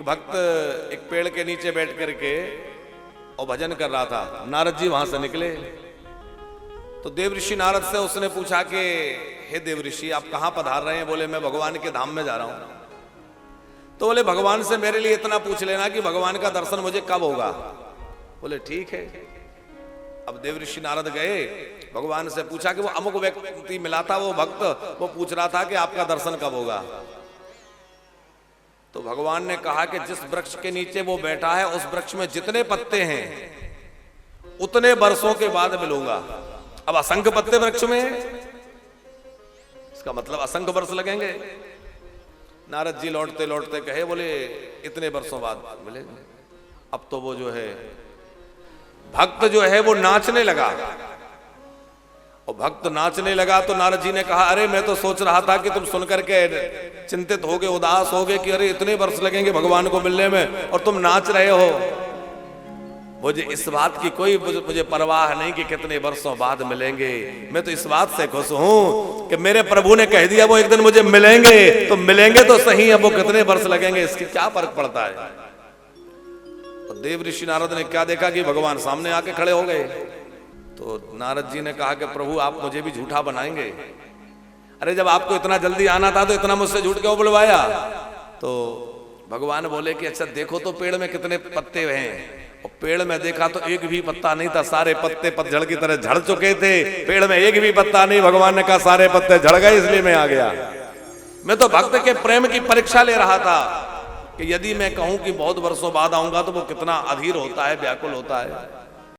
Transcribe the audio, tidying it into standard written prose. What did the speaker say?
भक्त एक पेड़ के नीचे बैठ करके और भजन कर रहा था। नारद जी वहां से निकले तो देवऋषि नारद से उसने पूछा कि हे देवऋषि, आप कहां पधार रहे हैं? बोले मैं भगवान के धाम में जा रहा हूं। तो बोले भगवान से मेरे लिए इतना पूछ लेना कि भगवान का दर्शन मुझे कब होगा। बोले ठीक है। अब देवऋषि नारद गए, भगवान से पूछा कि वो अमुक व्यक्ति मिला था, वो भक्त, वो पूछ रहा था कि आपका दर्शन कब होगा। तो भगवान ने कहा कि जिस वृक्ष के नीचे वो बैठा है उस वृक्ष में जितने पत्ते हैं उतने वर्षों के बाद मिलूंगा। अब असंख्य पत्ते वृक्ष में, इसका मतलब असंख्य वर्ष लगेंगे। नारद जी लौटते लौटते कहे, बोले इतने वर्षों बाद मिलेंगे। अब तो वो जो है भक्त जो है वो नाचने लगा, और भक्त नाचने लगा तो नारद जी ने कहा, अरे मैं तो सोच रहा था कि तुम सुनकर के चिंतित होगे, उदास होगे कि अरे इतने वर्ष लगेंगे भगवान को मिलने में और तुम नाच रहे हो। मुझे इस बात की कोई मुझे परवाह नहीं कि कितने वर्षों बाद मिलेंगे। मैं तो इस बात से खुश हूं कि मेरे प्रभु ने कह दिया वो एक दिन मुझे मिलेंगे, तो मिलेंगे तो सही, अब वो कितने वर्ष लगेंगे इसकी क्या फर्क पड़ता है। और देवऋषि नारद ने क्या देखा कि भगवान सामने आके खड़े हो गए। तो नारद जी ने कहा कि प्रभु आप मुझे भी झूठा बनाएंगे? अरे जब आपको इतना जल्दी आना था तो इतना मुझसे झूठ क्यों बुलवाया? तो भगवान बोले कि अच्छा देखो तो पेड़ में कितने पत्ते हैं। और पेड़ में देखा तो एक भी पत्ता नहीं था, सारे पत्ते पतझड़ की तरह झड़ चुके थे। पेड़ में एक भी पत्ता नहीं। भगवान ने कहा सारे पत्ते झड़ गए, इसलिए मैं आ गया। मैं तो भक्त के प्रेम की परीक्षा ले रहा था कि यदि मैं कहूं कि बहुत वर्षों बाद आऊंगा तो वो कितना अधीर होता है, व्याकुल होता है।